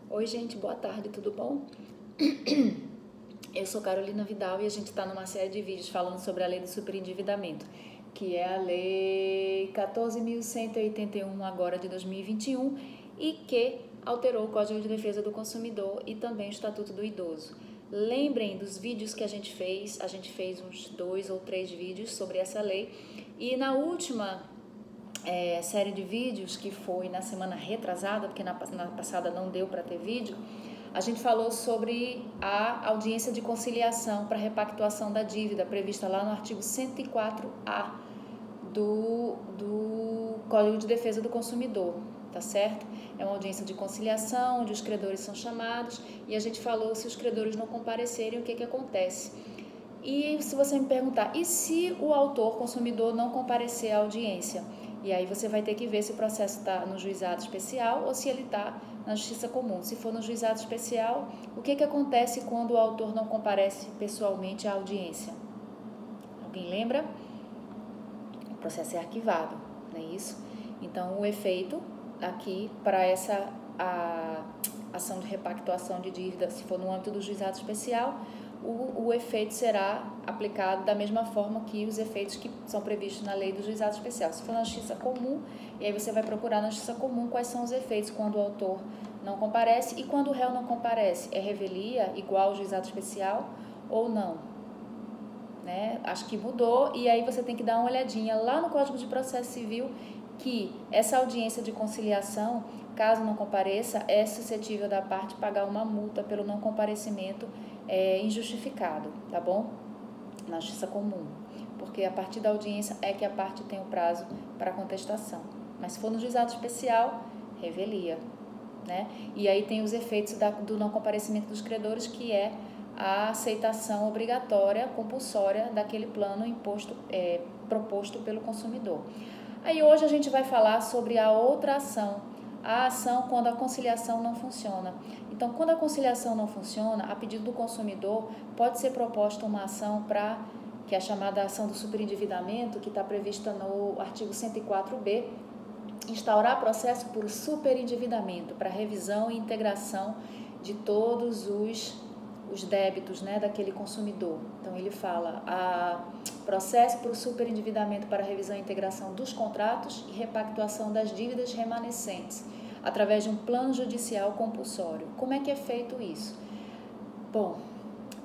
Oi, gente, boa tarde, tudo bom? Eu sou Carolina Vidal e a gente está numa série de vídeos falando sobre a lei do superendividamento, que é a lei 14.181 agora de 2021 e que alterou o Código de Defesa do Consumidor e também o Estatuto do Idoso. Lembrem dos vídeos que a gente fez uns 2 ou 3 vídeos sobre essa lei e na última série de vídeos, que foi na semana retrasada, porque na passada não deu para ter vídeo, a gente falou sobre a audiência de conciliação para repactuação da dívida, prevista lá no artigo 104A do Código de Defesa do Consumidor, tá certo? É uma audiência de conciliação, onde os credores são chamados, e a gente falou se os credores não comparecerem, o que acontece. E se você me perguntar, e se o autor consumidor não comparecer à audiência? E aí você vai ter que ver se o processo está no juizado especial ou se ele está na justiça comum. Se for no juizado especial, o que acontece quando o autor não comparece pessoalmente à audiência? Alguém lembra? O processo é arquivado, não é isso? Então, o efeito aqui para essa ação de repactuação de dívida, se for no âmbito do juizado especial, o efeito será aplicado da mesma forma que os efeitos que são previstos na lei do juizado especial. Se for na justiça comum, e aí você vai procurar na justiça comum quais são os efeitos quando o autor não comparece e quando o réu não comparece. É revelia igual ao juizado especial ou não? Né? Acho que mudou e aí você tem que dar uma olhadinha lá no Código de Processo Civil que essa audiência de conciliação, caso não compareça, é suscetível da parte pagar uma multa pelo não comparecimento injustificado, tá bom? Na justiça comum, porque a partir da audiência é que a parte tem o prazo para contestação. Mas se for no juizado especial, revelia, né? E aí tem os efeitos do não comparecimento dos credores, que é a aceitação obrigatória, compulsória daquele plano proposto pelo consumidor. Aí hoje a gente vai falar sobre a outra ação, a ação quando a conciliação não funciona. Então, quando a conciliação não funciona, a pedido do consumidor, pode ser proposta uma ação que é a chamada ação do superendividamento, que está prevista no artigo 104B, instaurar processo por superendividamento para revisão e integração de todos os débitos, né, daquele consumidor. Então, ele fala processo por superendividamento para revisão e integração dos contratos e repactuação das dívidas remanescentes, através de um plano judicial compulsório. Como é que é feito isso? Bom,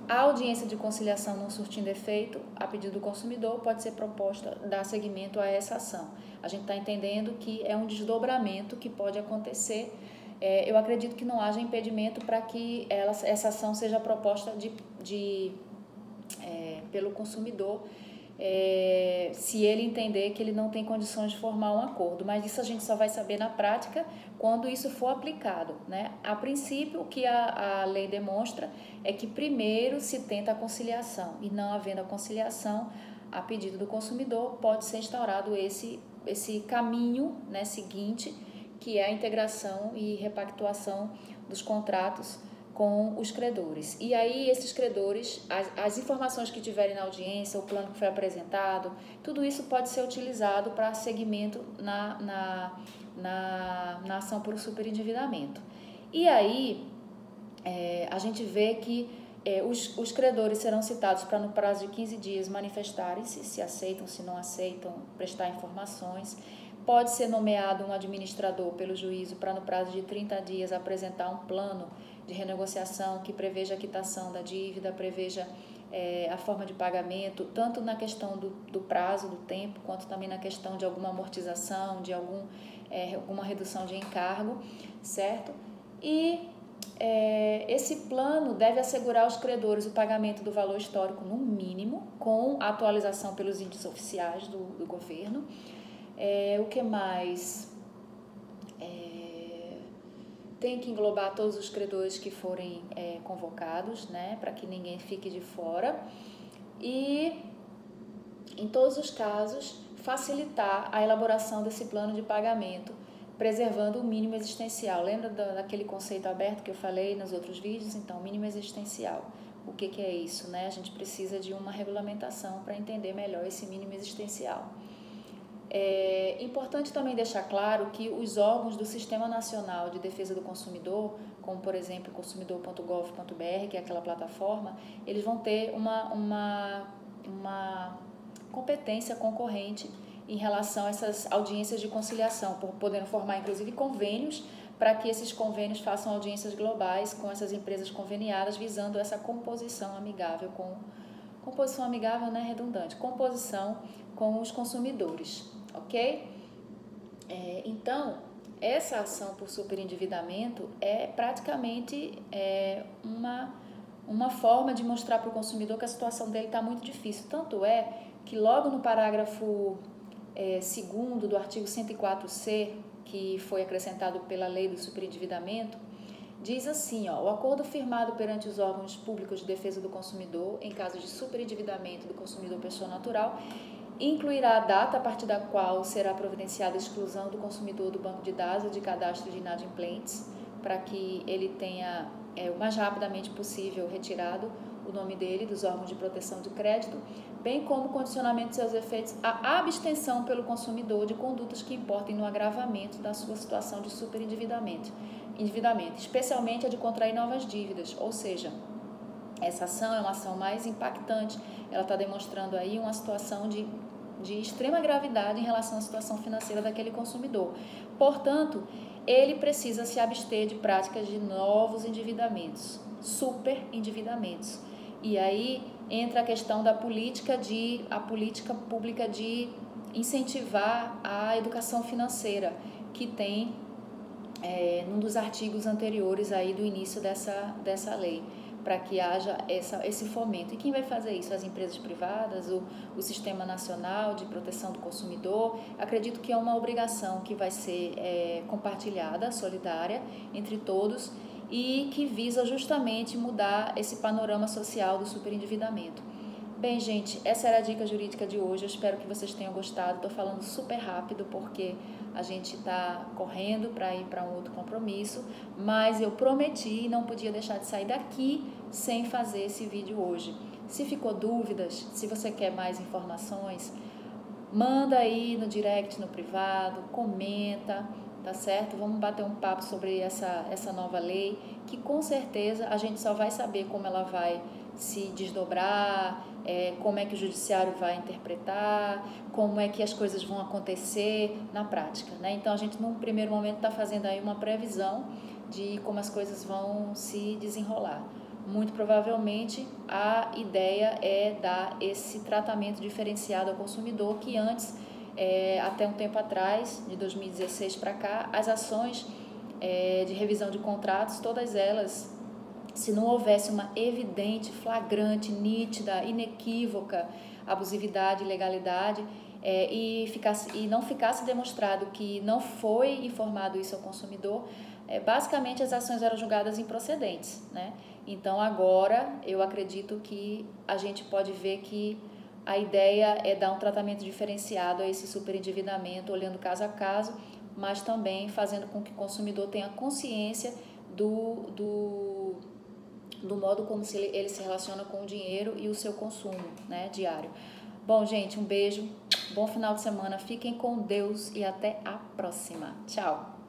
a audiência de conciliação não surtindo efeito, a pedido do consumidor, pode ser proposta dar seguimento a essa ação. A gente está entendendo que é um desdobramento que pode acontecer. Eu acredito que não haja impedimento para que essa ação seja proposta pelo consumidor, se ele entender que ele não tem condições de formar um acordo, mas isso a gente só vai saber na prática quando isso for aplicado, né? A princípio, o que a lei demonstra é que primeiro se tenta a conciliação e não havendo a conciliação, a pedido do consumidor, pode ser instaurado esse caminho, né, seguinte, que é a integração e repactuação dos contratos com os credores. E aí esses credores, as informações que tiverem na audiência, o plano que foi apresentado, tudo isso pode ser utilizado para seguimento na ação por superendividamento. E aí a gente vê que os credores serão citados para no prazo de 15 dias manifestarem-se, se aceitam, se não aceitam, prestar informações. Pode ser nomeado um administrador pelo juízo para no prazo de 30 dias apresentar um plano de renegociação que preveja a quitação da dívida, preveja a forma de pagamento, tanto na questão do prazo, do tempo, quanto também na questão de alguma amortização, de alguma redução de encargo, certo? E esse plano deve assegurar aos credores o pagamento do valor histórico no mínimo, com a atualização pelos índices oficiais do governo. O que mais? Tem que englobar todos os credores que forem convocados, né, para que ninguém fique de fora. E, em todos os casos, facilitar a elaboração desse plano de pagamento, preservando o mínimo existencial. Lembra daquele conceito aberto que eu falei nos outros vídeos? Então, mínimo existencial. O que é isso, né? A gente precisa de uma regulamentação para entender melhor esse mínimo existencial. É importante também deixar claro que os órgãos do Sistema Nacional de Defesa do Consumidor, como por exemplo consumidor.gov.br, que é aquela plataforma, eles vão ter uma competência concorrente em relação a essas audiências de conciliação, podendo formar inclusive convênios para que esses convênios façam audiências globais com essas empresas conveniadas, visando essa composição amigável composição amigável, né, redundante, composição com os consumidores, ok? Então, essa ação por superendividamento é praticamente uma forma de mostrar para o consumidor que a situação dele está muito difícil. Tanto é que logo no parágrafo 2º do artigo 104C, que foi acrescentado pela lei do superendividamento, diz assim, o acordo firmado perante os órgãos públicos de defesa do consumidor, em caso de superendividamento do consumidor pessoa natural, incluirá a data a partir da qual será providenciada a exclusão do consumidor do banco de dados ou de cadastro de inadimplentes, para que ele tenha o mais rapidamente possível retirado o nome dele dos órgãos de proteção de crédito, bem como o condicionamento de seus efeitos à abstenção pelo consumidor de condutas que importem no agravamento da sua situação de superendividamento, especialmente a de contrair novas dívidas, ou seja, essa ação é uma ação mais impactante, ela está demonstrando aí uma situação de extrema gravidade em relação à situação financeira daquele consumidor. Portanto, ele precisa se abster de práticas de novos endividamentos, superendividamentos. E aí entra a questão da política pública de incentivar a educação financeira, que tem num dos artigos anteriores aí do início dessa lei, para que haja esse fomento. E quem vai fazer isso? As empresas privadas, o Sistema Nacional de Proteção do Consumidor. Acredito que é uma obrigação que vai ser compartilhada, solidária, entre todos, e que visa justamente mudar esse panorama social do superendividamento. Bem, gente, essa era a dica jurídica de hoje. Eu espero que vocês tenham gostado. Estou falando super rápido porque a gente está correndo para ir para um outro compromisso, mas eu prometi e não podia deixar de sair daqui sem fazer esse vídeo hoje. Se ficou dúvidas, se você quer mais informações, manda aí no direct, no privado, comenta, tá certo? Vamos bater um papo sobre essa nova lei, que com certeza a gente só vai saber como ela vai se desdobrar, como é que o judiciário vai interpretar, como é que as coisas vão acontecer na prática, né? Então a gente num primeiro momento está fazendo aí uma previsão de como as coisas vão se desenrolar. Muito provavelmente a ideia é dar esse tratamento diferenciado ao consumidor, que antes, até um tempo atrás, de 2016 para cá, as ações de revisão de contratos, todas elas, se não houvesse uma evidente, flagrante, nítida, inequívoca abusividade, ilegalidade, e não ficasse demonstrado que não foi informado isso ao consumidor, basicamente as ações eram julgadas improcedentes, né? Então agora eu acredito que a gente pode ver que a ideia é dar um tratamento diferenciado a esse superendividamento, olhando caso a caso, mas também fazendo com que o consumidor tenha consciência do modo como ele se relaciona com o dinheiro e o seu consumo, né, diário. Bom, gente, um beijo, bom final de semana, fiquem com Deus e até a próxima. Tchau!